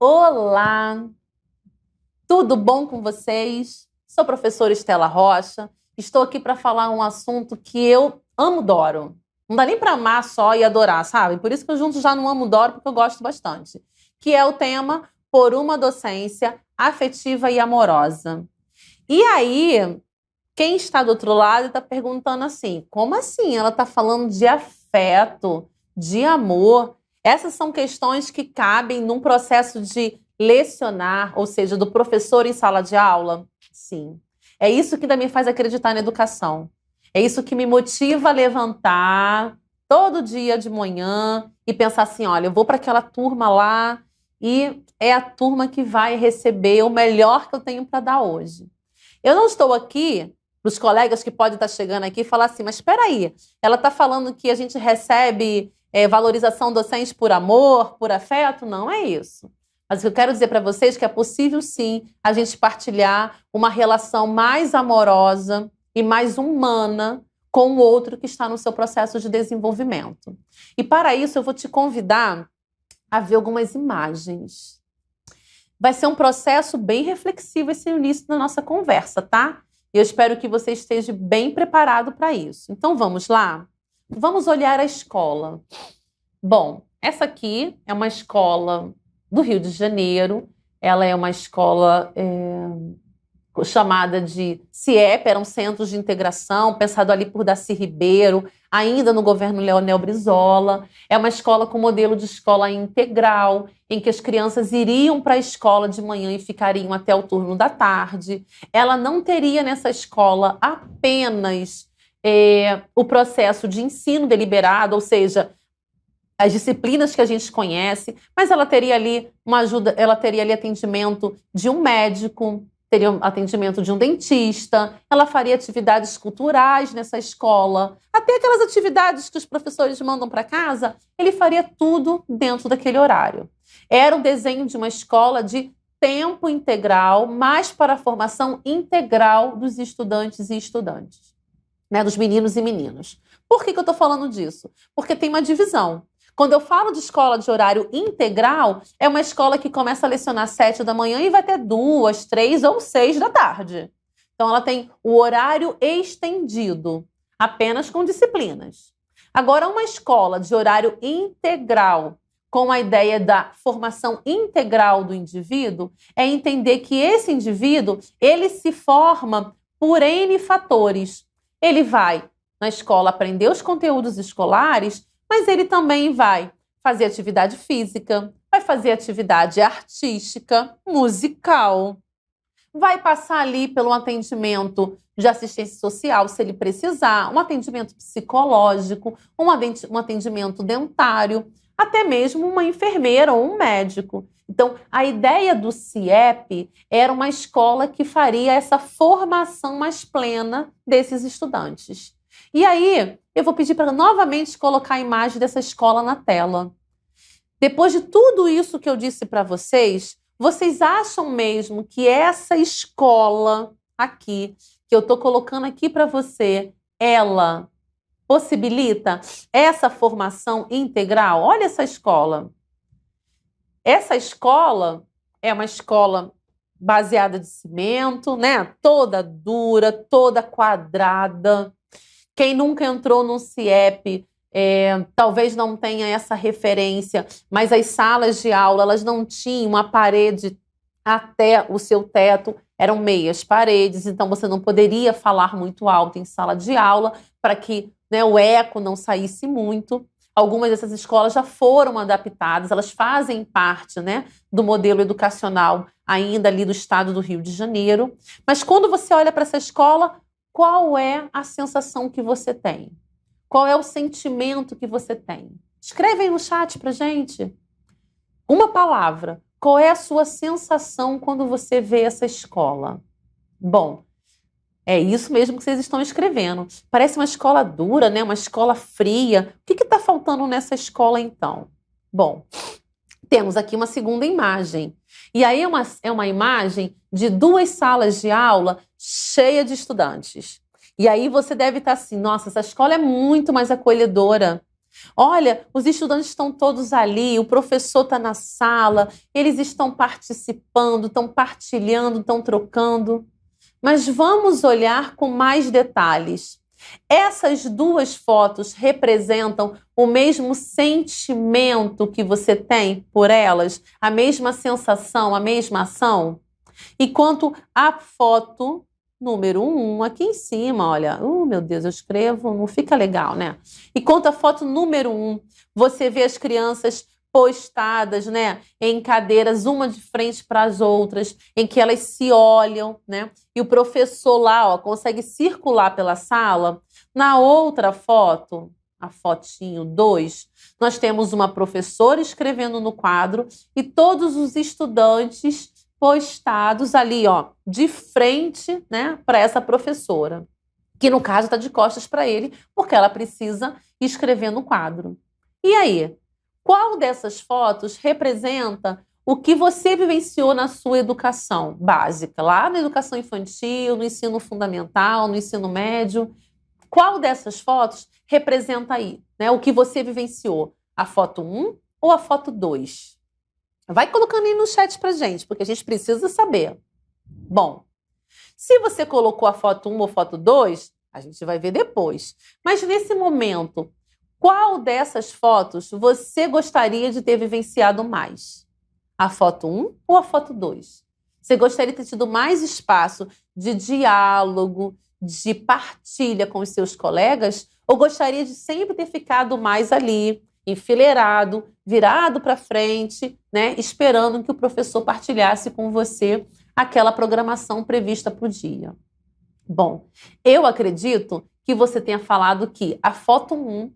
Olá, tudo bom com vocês? Sou a professora Estela Rocha. Estou aqui para falar um assunto que eu adoro. Não dá nem para amar só e adorar, sabe? Por isso que eu junto já não amo, adoro, porque eu gosto bastante. Que é o tema Por uma Docência Afetiva e Amorosa. E aí, quem está do outro lado está perguntando assim, como assim? Ela está falando de afeto, de amor. Essas são questões que cabem num processo de lecionar, ou seja, do professor em sala de aula? Sim. É isso que ainda me faz acreditar na educação. É isso que me motiva a levantar todo dia de manhã e pensar assim, olha, eu vou para aquela turma lá e é a turma que vai receber o melhor que eu tenho para dar hoje. Eu não estou aqui para os colegas que podem estar chegando aqui e falar assim, mas espera aí, ela está falando que a gente recebe valorização docente por amor, por afeto? Não é isso. Mas o que eu quero dizer para vocês é que é possível, sim, a gente partilhar uma relação mais amorosa e mais humana com o outro que está no seu processo de desenvolvimento. E para isso eu vou te convidar a ver algumas imagens. Vai ser um processo bem reflexivo esse início da nossa conversa, tá? Eu espero que você esteja bem preparado para isso. Então vamos lá? Vamos olhar a escola. Bom, essa aqui é uma escola do Rio de Janeiro. Ela é uma escola chamada de CIEP, eram centros de integração, pensado ali por Darcy Ribeiro, ainda no governo Leonel Brizola. É uma escola com modelo de escola integral, em que as crianças iriam para a escola de manhã e ficariam até o turno da tarde. Ela não teria nessa escola apenas o processo de ensino deliberado, ou seja, as disciplinas que a gente conhece, mas ela teria ali uma ajuda, ela teria ali atendimento de um médico, teria atendimento de um dentista, ela faria atividades culturais nessa escola, até aquelas atividades que os professores mandam para casa, ele faria tudo dentro daquele horário. Era um desenho de uma escola de tempo integral, mas para a formação integral dos estudantes e estudantes, né, dos meninos e meninas. Por que eu estou falando disso? Porque tem uma divisão. Quando eu falo de escola de horário integral, é uma escola que começa a lecionar às 7 da manhã e vai até 2, 3 ou 6 da tarde. Então, ela tem o horário estendido, apenas com disciplinas. Agora, uma escola de horário integral, com a ideia da formação integral do indivíduo, é entender que esse indivíduo, ele se forma por N fatores. Ele vai, na escola, aprender os conteúdos escolares, mas ele também vai fazer atividade física, vai fazer atividade artística, musical, vai passar ali pelo atendimento de assistência social, se ele precisar, um atendimento psicológico, um atendimento dentário, até mesmo uma enfermeira ou um médico. Então, a ideia do CIEP era uma escola que faria essa formação mais plena desses estudantes. E aí, eu vou pedir para novamente colocar a imagem dessa escola na tela. Depois de tudo isso que eu disse para vocês, vocês acham mesmo que essa escola aqui, que eu estou colocando aqui para você, ela possibilita essa formação integral? Olha essa escola. Essa escola é uma escola baseada de cimento, né? Toda dura, toda quadrada. Quem nunca entrou no CIEP talvez não tenha essa referência, mas as salas de aula elas não tinham uma parede até o seu teto, eram meias paredes, então você não poderia falar muito alto em sala de aula para que, né, o eco não saísse muito. Algumas dessas escolas já foram adaptadas, elas fazem parte, né, do modelo educacional ainda ali do estado do Rio de Janeiro. Mas quando você olha para essa escola, qual é a sensação que você tem? Qual é o sentimento que você tem? Escreve aí no chat pra gente. Uma palavra. Qual é a sua sensação quando você vê essa escola? Bom, é isso mesmo que vocês estão escrevendo. Parece uma escola dura, né? Uma escola fria. O que está faltando nessa escola, então? Bom, temos aqui uma segunda imagem. E aí é uma imagem de 2 salas de aula cheias de estudantes. E aí você deve estar assim, nossa, essa escola é muito mais acolhedora. Olha, os estudantes estão todos ali, o professor está na sala, eles estão participando, estão partilhando, estão trocando. Mas vamos olhar com mais detalhes. Essas duas fotos representam o mesmo sentimento que você tem por elas? A mesma sensação, a mesma ação? E quanto à foto número 1, aqui em cima, olha, meu Deus, eu escrevo, não fica legal, né? E quanto à foto número 1, você vê as crianças postadas, né, em cadeiras, uma de frente para as outras, em que elas se olham, né? E o professor lá, ó, consegue circular pela sala. Na outra foto, a fotinho 2, nós temos uma professora escrevendo no quadro e todos os estudantes postados ali, ó, de frente, né, para essa professora, que no caso está de costas para ele, porque ela precisa escrever no quadro. E aí, qual dessas fotos representa o que você vivenciou na sua educação básica, lá na educação infantil, no ensino fundamental, no ensino médio? Qual dessas fotos representa aí, né, o que você vivenciou? A foto 1 ou a foto 2? Vai colocando aí no chat pra gente, porque a gente precisa saber. Bom, se você colocou a foto 1 ou foto 2, a gente vai ver depois. Mas nesse momento, qual dessas fotos você gostaria de ter vivenciado mais? A foto 1 ou a foto 2? Você gostaria de ter tido mais espaço de diálogo, de partilha com os seus colegas? Ou gostaria de sempre ter ficado mais ali, enfileirado, virado para frente, né, esperando que o professor partilhasse com você aquela programação prevista para o dia? Bom, eu acredito que você tenha falado que a foto 1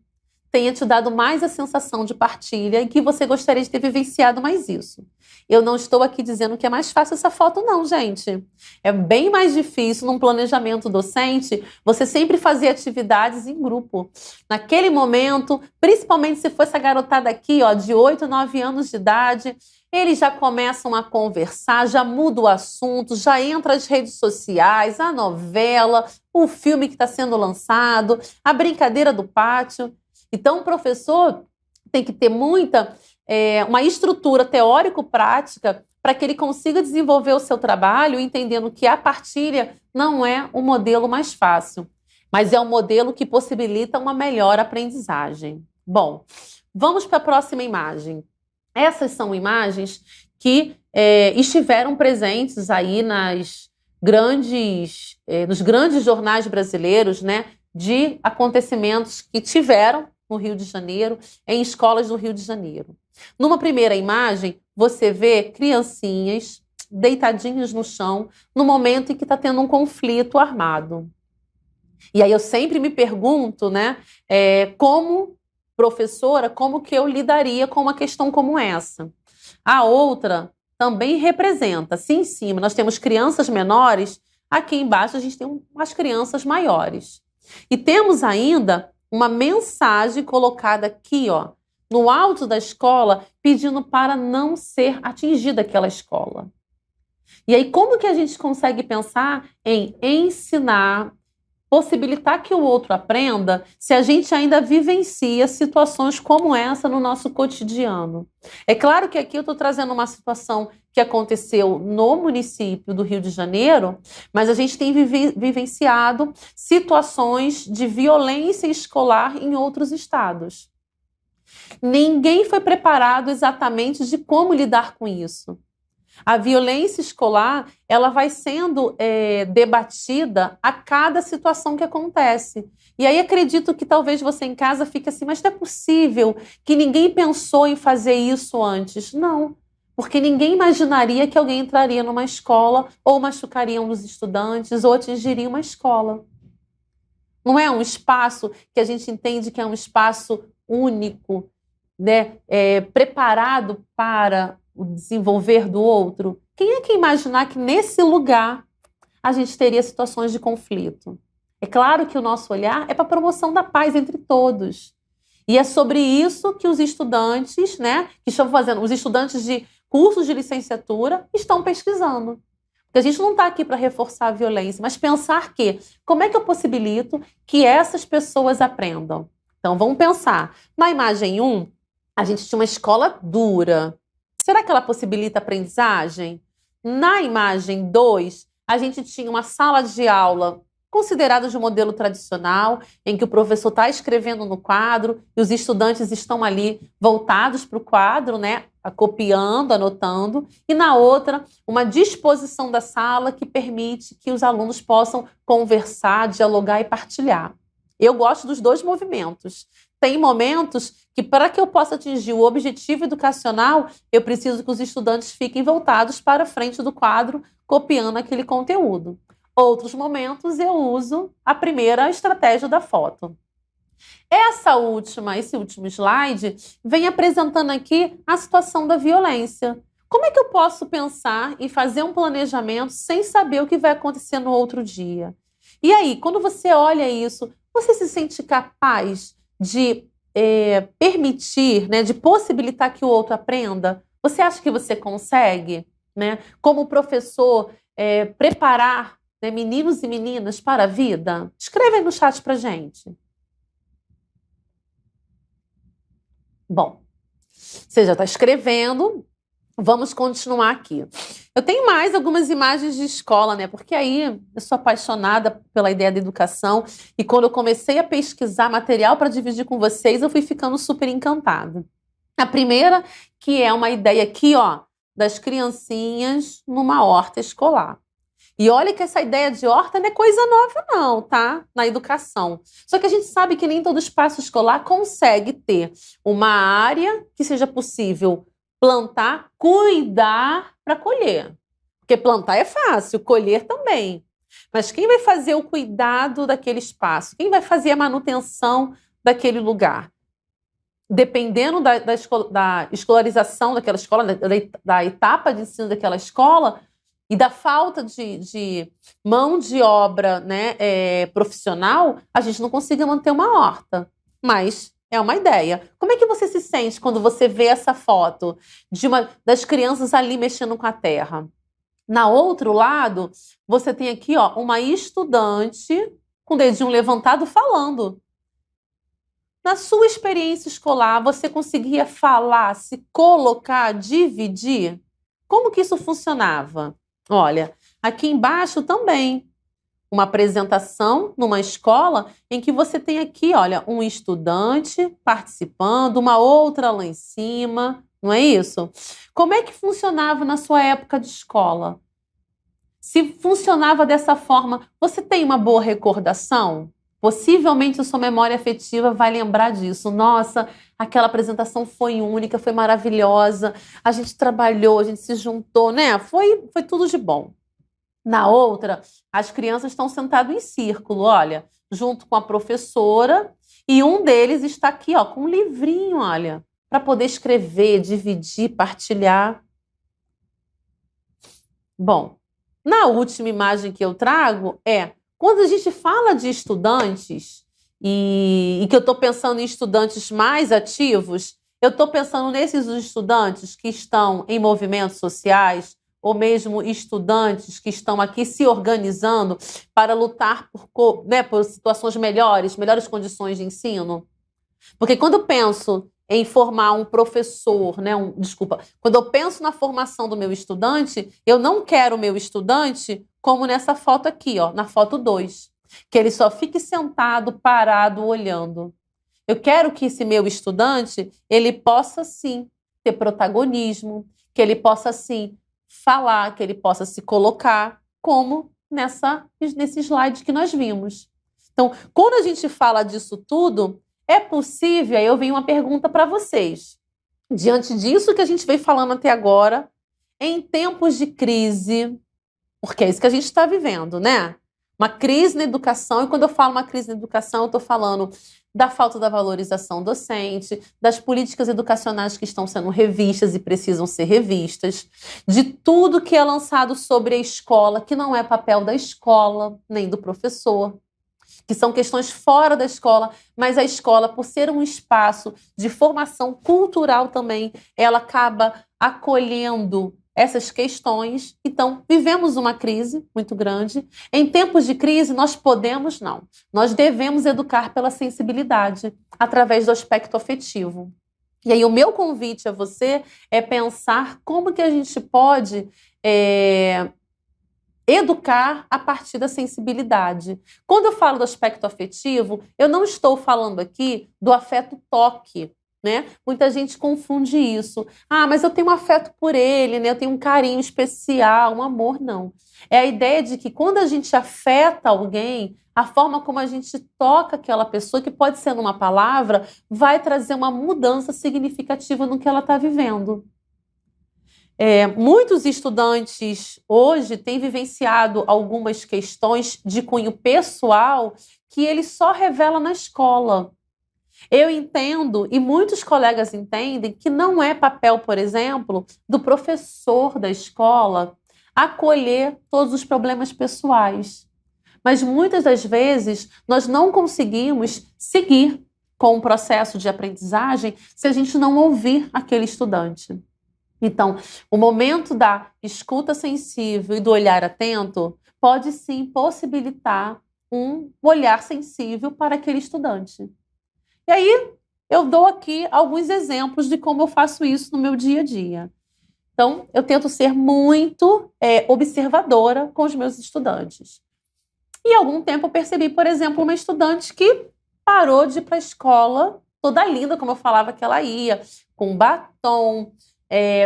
tenha te dado mais a sensação de partilha e que você gostaria de ter vivenciado mais isso. Eu não estou aqui dizendo que é mais fácil essa foto, não, gente. É bem mais difícil num planejamento docente você sempre fazer atividades em grupo. Naquele momento, principalmente se for essa garotada aqui, ó, de 8, 9 anos de idade, eles já começam a conversar, já muda o assunto, já entra as redes sociais, a novela, o filme que está sendo lançado, a brincadeira do pátio. Então, o professor tem que ter uma estrutura teórico-prática para que ele consiga desenvolver o seu trabalho, entendendo que a partilha não é o modelo mais fácil, mas é um modelo que possibilita uma melhor aprendizagem. Bom, vamos para a próxima imagem. Essas são imagens que estiveram presentes aí nos grandes jornais brasileiros, né, de acontecimentos que tiveram no Rio de Janeiro, em escolas do Rio de Janeiro. Numa primeira imagem, você vê criancinhas deitadinhas no chão no momento em que está tendo um conflito armado. E aí eu sempre me pergunto, né, como professora, como que eu lidaria com uma questão como essa? A outra também representa, assim em cima nós temos crianças menores, aqui embaixo a gente tem umas crianças maiores. E temos ainda uma mensagem colocada aqui, ó, no alto da escola, pedindo para não ser atingida aquela escola. E aí, como que a gente consegue pensar em ensinar, possibilitar que o outro aprenda, se a gente ainda vivencia situações como essa no nosso cotidiano? É claro que aqui eu estou trazendo uma situação que aconteceu no município do Rio de Janeiro, mas a gente tem vivenciado situações de violência escolar em outros estados. Ninguém foi preparado exatamente de como lidar com isso. A violência escolar, ela vai sendo debatida a cada situação que acontece. E aí acredito que talvez você em casa fique assim, mas não é possível que ninguém pensou em fazer isso antes. Não, porque ninguém imaginaria que alguém entraria numa escola ou machucaria um dos estudantes ou atingiria uma escola. Não é um espaço que a gente entende que é um espaço único, né? Preparado para o desenvolver do outro. Quem é que imaginar que nesse lugar a gente teria situações de conflito? É claro que o nosso olhar é para a promoção da paz entre todos. E é sobre isso que os estudantes, né, que estão fazendo, os estudantes de cursos de licenciatura estão pesquisando. Porque a gente não está aqui para reforçar a violência, mas pensar que como é que eu possibilito que essas pessoas aprendam? Então, vamos pensar. Na imagem 1, a gente tinha uma escola dura. Será que ela possibilita aprendizagem? Na imagem 2, a gente tinha uma sala de aula considerada de um modelo tradicional, em que o professor está escrevendo no quadro e os estudantes estão ali voltados para o quadro, né, copiando, anotando. E na outra, uma disposição da sala que permite que os alunos possam conversar, dialogar e partilhar. Eu gosto dos dois movimentos. Tem momentos que, para que eu possa atingir o objetivo educacional, eu preciso que os estudantes fiquem voltados para a frente do quadro, copiando aquele conteúdo. Outros momentos eu uso a primeira estratégia da foto. Esse último slide vem apresentando aqui a situação da violência. Como é que eu posso pensar e fazer um planejamento sem saber o que vai acontecer no outro dia? E aí, quando você olha isso, você se sente capaz de permitir, né, de possibilitar que o outro aprenda? Você acha que você consegue, né, como professor, preparar, né, meninos e meninas para a vida? Escreve aí no chat pra gente. Bom, você já está escrevendo, vamos continuar aqui. Eu tenho mais algumas imagens de escola, né? Porque aí eu sou apaixonada pela ideia da educação e quando eu comecei a pesquisar material para dividir com vocês, eu fui ficando super encantada. A primeira, que é uma ideia aqui, ó, das criancinhas numa horta escolar. E olha que essa ideia de horta não é coisa nova não, tá? Na educação. Só que a gente sabe que nem todo espaço escolar consegue ter uma área que seja possível plantar, cuidar para colher. Porque plantar é fácil, colher também. Mas quem vai fazer o cuidado daquele espaço? Quem vai fazer a manutenção daquele lugar? Dependendo da escolarização daquela escola, da etapa de ensino daquela escola, e da falta de mão de obra, né, profissional, a gente não consiga manter uma horta. Mas é uma ideia. Como é que você se sente quando você vê essa foto das crianças ali mexendo com a terra? Na outro lado, você tem aqui, ó, uma estudante com o dedinho levantado falando. Na sua experiência escolar, você conseguia falar, se colocar, dividir? Como que isso funcionava? Olha, aqui embaixo também, uma apresentação numa escola em que você tem aqui, olha, um estudante participando, uma outra lá em cima, não é isso? Como é que funcionava na sua época de escola? Se funcionava dessa forma, você tem uma boa recordação? Possivelmente a sua memória afetiva vai lembrar disso. Nossa, aquela apresentação foi única, foi maravilhosa. A gente trabalhou, a gente se juntou, né? Foi tudo de bom. Na outra, as crianças estão sentadas em círculo, olha, junto com a professora, e um deles está aqui, ó, com um livrinho, olha, para poder escrever, dividir, partilhar. Bom, na última imagem que eu trago quando a gente fala de estudantes, e que eu estou pensando em estudantes mais ativos, eu estou pensando nesses estudantes que estão em movimentos sociais, ou mesmo estudantes que estão aqui se organizando para lutar por situações melhores condições de ensino. Porque quando eu penso em formar um professor, né, quando eu penso na formação do meu estudante, eu não quero o meu estudante como nessa foto aqui, ó, na foto 2, que ele só fique sentado, parado, olhando. Eu quero que esse meu estudante, ele possa sim ter protagonismo, que ele possa sim falar, que ele possa se colocar, como nesse slide que nós vimos. Então, quando a gente fala disso tudo, é possível, aí eu venho uma pergunta para vocês. Diante disso que a gente vem falando até agora, em tempos de crise, porque é isso que a gente está vivendo, né? Uma crise na educação, e quando eu falo uma crise na educação, eu estou falando da falta da valorização docente, das políticas educacionais que estão sendo revistas e precisam ser revistas, de tudo que é lançado sobre a escola, que não é papel da escola, nem do professor, que são questões fora da escola, mas a escola, por ser um espaço de formação cultural também, ela acaba acolhendo essas questões. Então, vivemos uma crise muito grande. Em tempos de crise, nós podemos, não. Nós devemos educar pela sensibilidade, através do aspecto afetivo. E aí, o meu convite a você é pensar como que a gente pode educar a partir da sensibilidade. Quando eu falo do aspecto afetivo, eu não estou falando aqui do afeto toque, né? Muita gente confunde isso. Ah, mas eu tenho um afeto por ele, né? Eu tenho um carinho especial, um amor, não. É a ideia de que quando a gente afeta alguém, a forma como a gente toca aquela pessoa, que pode ser numa palavra, vai trazer uma mudança significativa no que ela está vivendo. Muitos estudantes hoje têm vivenciado algumas questões de cunho pessoal que ele só revela na escola. Eu entendo, e muitos colegas entendem, que não é papel, por exemplo, do professor da escola acolher todos os problemas pessoais. Mas muitas das vezes nós não conseguimos seguir com o processo de aprendizagem se a gente não ouvir aquele estudante. Então, o momento da escuta sensível e do olhar atento pode sim possibilitar um olhar sensível para aquele estudante. E aí, eu dou aqui alguns exemplos de como eu faço isso no meu dia a dia. Então, eu tento ser muito observadora com os meus estudantes. E há algum tempo eu percebi, por exemplo, uma estudante que parou de ir para a escola, toda linda, como eu falava que ela ia, com batom,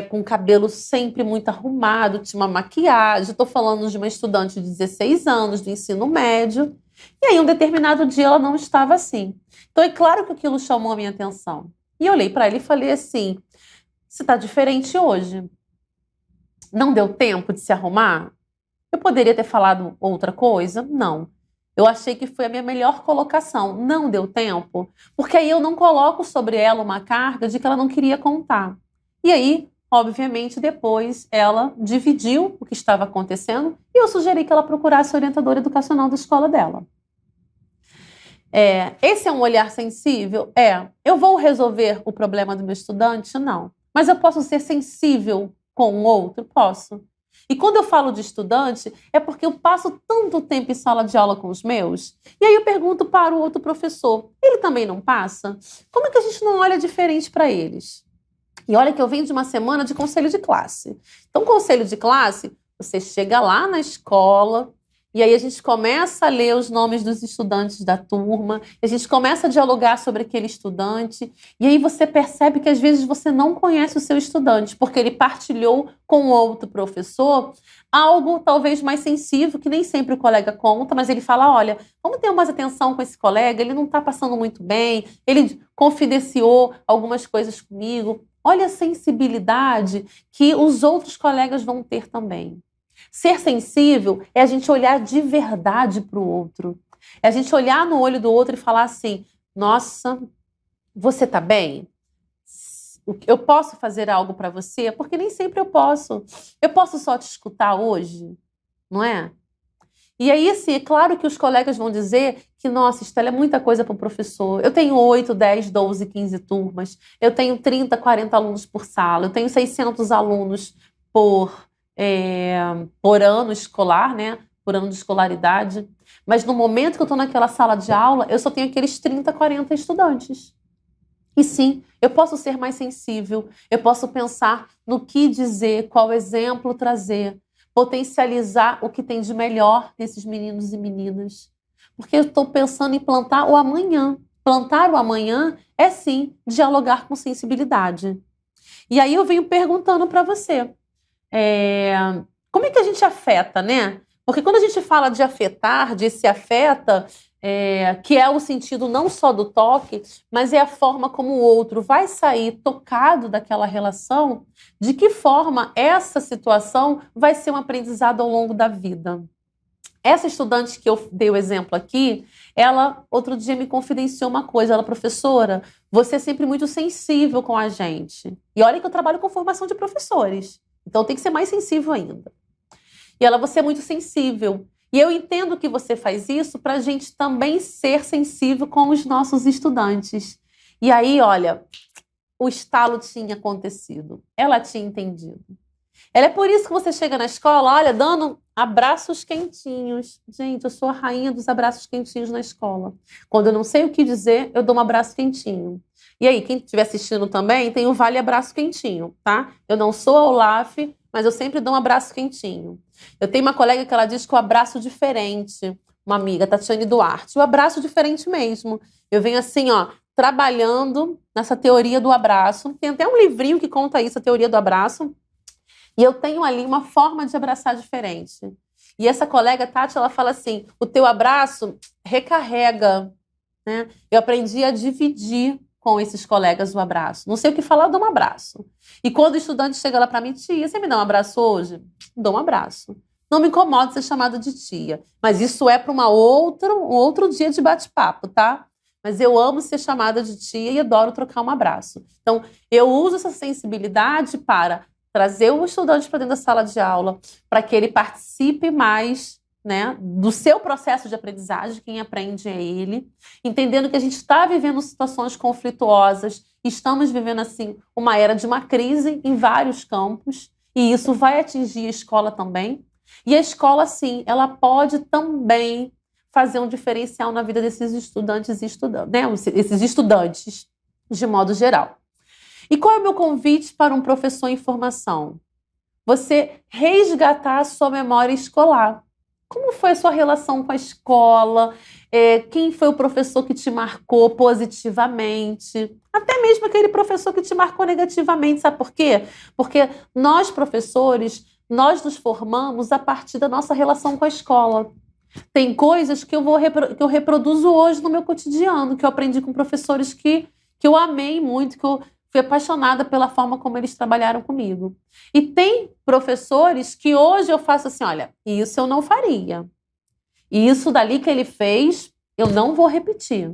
com o cabelo sempre muito arrumado, tinha uma maquiagem. Estou falando de uma estudante de 16 anos, do ensino médio. E aí, um determinado dia, ela não estava assim. Então, é claro que aquilo chamou a minha atenção. E eu olhei para ela e falei assim, você está diferente hoje. Não deu tempo de se arrumar? Eu poderia ter falado outra coisa? Não. Eu achei que foi a minha melhor colocação. Não deu tempo, porque aí eu não coloco sobre ela uma carga de que ela não queria contar. E aí, obviamente, depois ela dividiu o que estava acontecendo e eu sugeri que ela procurasse a orientadora educacional da escola dela. Esse é um olhar sensível? Eu vou resolver o problema do meu estudante? Não. Mas eu posso ser sensível com o outro? Posso. E quando eu falo de estudante, é porque eu passo tanto tempo em sala de aula com os meus, e aí eu pergunto para o outro professor, ele também não passa? Como é que a gente não olha diferente para eles? E olha que eu venho de uma semana de conselho de classe. Então, conselho de classe, você chega lá na escola e aí a gente começa a ler os nomes dos estudantes da turma, a gente começa a dialogar sobre aquele estudante, e aí você percebe que às vezes você não conhece o seu estudante, porque ele partilhou com outro professor algo talvez mais sensível, que nem sempre o colega conta, mas ele fala, olha, vamos ter mais atenção com esse colega, ele não está passando muito bem, ele confidenciou algumas coisas comigo. Olha a sensibilidade que os outros colegas vão ter também. Ser sensível é a gente olhar de verdade para o outro. É a gente olhar no olho do outro e falar assim, nossa, você está bem? Eu posso fazer algo para você? Porque nem sempre eu posso. Eu posso só te escutar hoje, não é? E aí, assim, é claro que os colegas vão dizer que, nossa, Estela, é muita coisa para o professor. Eu tenho 8, 10, 12, 15 turmas. Eu tenho 30, 40 alunos por sala. Eu tenho 600 alunos por ano escolar, né? Por ano de escolaridade. Mas no momento que eu estou naquela sala de aula, eu só tenho aqueles 30, 40 estudantes. E sim, eu posso ser mais sensível. Eu posso pensar no que dizer, qual exemplo trazer. Potencializar o que tem de melhor nesses meninos e meninas. Porque eu estou pensando em plantar o amanhã. Plantar o amanhã é, sim, dialogar com sensibilidade. E aí eu venho perguntando para você, como é que a gente afeta, né? Porque quando a gente fala de afetar, de se afeta, que é o sentido não só do toque, mas é a forma como o outro vai sair tocado daquela relação, de que forma essa situação vai ser um aprendizado ao longo da vida. Essa estudante que eu dei o exemplo aqui, ela outro dia me confidenciou uma coisa, ela, professora, você é sempre muito sensível com a gente. E olha que eu trabalho com formação de professores, então tem que ser mais sensível ainda. E ela, você é muito sensível. E eu entendo que você faz isso para a gente também ser sensível com os nossos estudantes. E aí, olha, o estalo tinha acontecido. Ela tinha entendido. Ela é por isso que você chega na escola, olha, dando abraços quentinhos. Gente, eu sou a rainha dos abraços quentinhos na escola. Quando eu não sei o que dizer, eu dou um abraço quentinho. E aí, quem estiver assistindo também, tem o Vale Abraço Quentinho, tá? Eu não sou a Olaf, mas eu sempre dou um abraço quentinho. Eu tenho uma colega que ela diz que o abraço diferente, uma amiga, Tatiane Duarte, o abraço diferente mesmo. Eu venho assim, ó, trabalhando nessa teoria do abraço. Tem até um livrinho que conta isso, a teoria do abraço. E eu tenho ali uma forma de abraçar diferente. E essa colega, Tati, ela fala assim, o teu abraço recarrega, né? Eu aprendi a dividir com esses colegas o abraço. Não sei o que falar, eu dou um abraço. E quando o estudante chega lá para mim, tia, você me dá um abraço hoje? Dou um abraço. Não me incomoda de ser chamada de tia. Mas isso é para um outro dia de bate-papo, tá? Mas eu amo ser chamada de tia e adoro trocar um abraço. Então, eu uso essa sensibilidade para trazer o estudante para dentro da sala de aula, para que ele participe mais, né, do seu processo de aprendizagem, quem aprende é ele, entendendo que a gente está vivendo situações conflituosas, estamos vivendo, assim, uma era de uma crise em vários campos, e isso vai atingir a escola também. E a escola, sim, ela pode também fazer um diferencial na vida desses estudantes e estudantes, né, esses estudantes, de modo geral. E qual é o meu convite para um professor em formação? Você resgatar a sua memória escolar. Como foi a sua relação com a escola? Quem foi o professor que te marcou positivamente? Até mesmo aquele professor que te marcou negativamente. Sabe por quê? Porque nós, professores, nós nos formamos a partir da nossa relação com a escola. Tem coisas que eu reproduzo hoje no meu cotidiano, que eu aprendi com professores que eu amei muito, que eu fui apaixonada pela forma como eles trabalharam comigo. E tem professores que hoje eu faço assim, olha, isso eu não faria. E isso dali que ele fez, eu não vou repetir.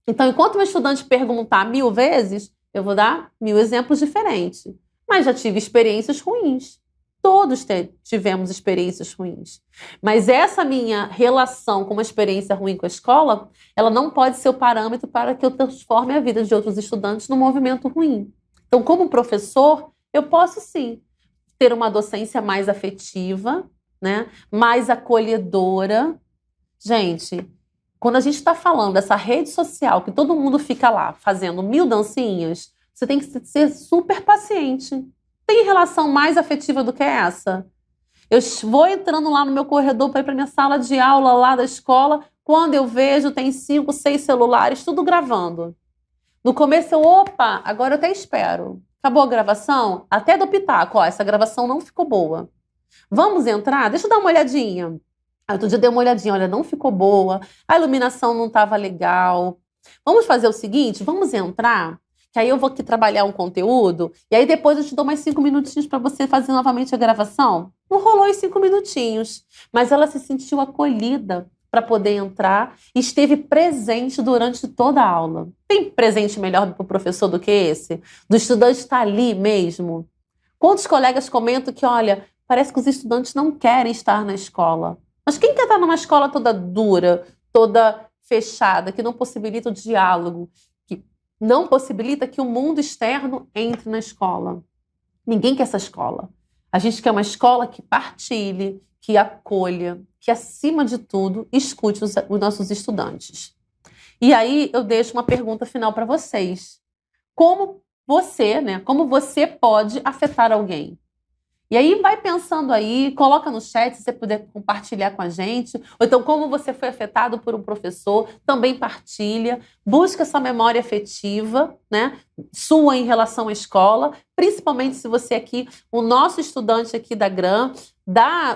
Então, enquanto o meu estudante perguntar 1000 vezes, eu vou dar 1000 exemplos diferentes. Mas já tive experiências ruins. Todos tivemos experiências ruins. Mas essa minha relação com uma experiência ruim com a escola, ela não pode ser o parâmetro para que eu transforme a vida de outros estudantes num movimento ruim. Então, como professor, eu posso sim ter uma docência mais afetiva, né? Mais acolhedora. Gente, quando a gente está falando dessa rede social, que todo mundo fica lá fazendo 1000 dancinhas, você tem que ser super paciente. Tem relação mais afetiva do que essa? Eu vou entrando lá no meu corredor para ir para minha sala de aula lá da escola, quando eu vejo tem 5, 6 celulares, tudo gravando. No começo opa, agora eu até espero. Acabou a gravação? Até do pitaco, ó, essa gravação não ficou boa. Vamos entrar? Deixa eu dar uma olhadinha. Aí outro dia eu dei uma olhadinha, olha, não ficou boa, a iluminação não estava legal. Vamos fazer o seguinte, vamos entrar? Que aí eu vou aqui trabalhar um conteúdo, e aí depois eu te dou mais 5 minutinhos para você fazer novamente a gravação. Não rolou em 5 minutinhos, mas ela se sentiu acolhida para poder entrar e esteve presente durante toda a aula. Tem presente melhor para o professor do que esse? Do estudante estar ali mesmo? Quantos colegas comentam que, olha, parece que os estudantes não querem estar na escola. Mas quem quer estar numa escola toda dura, toda fechada, que não possibilita o diálogo, não possibilita que o mundo externo entre na escola? Ninguém quer essa escola. A gente quer uma escola que partilhe, que acolha, que, acima de tudo, escute os nossos estudantes. E aí eu deixo uma pergunta final para vocês. Como você pode afetar alguém? E aí vai pensando aí, coloca no chat se você puder compartilhar com a gente. Ou então, como você foi afetado por um professor, também partilha. Busca essa memória afetiva, né, sua em relação à escola, principalmente se você aqui, o nosso estudante aqui da GRAM,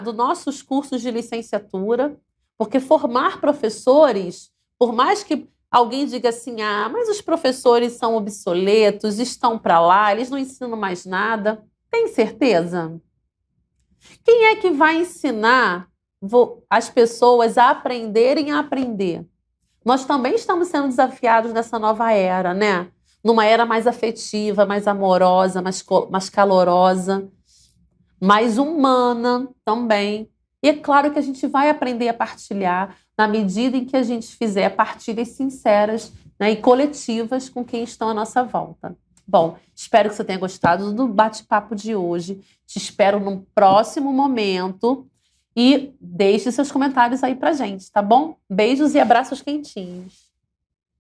dos nossos cursos de licenciatura, porque formar professores, por mais que alguém diga assim, mas os professores são obsoletos, estão para lá, eles não ensinam mais nada. Tem certeza? Quem é que vai ensinar as pessoas a aprenderem a aprender? Nós também estamos sendo desafiados nessa nova era, né? Numa era mais afetiva, mais amorosa, mais calorosa, mais humana também. E é claro que a gente vai aprender a partilhar na medida em que a gente fizer partilhas sinceras, né, e coletivas com quem estão à nossa volta. Bom, espero que você tenha gostado do bate-papo de hoje. Te espero num próximo momento. E deixe seus comentários aí pra gente, tá bom? Beijos e abraços quentinhos.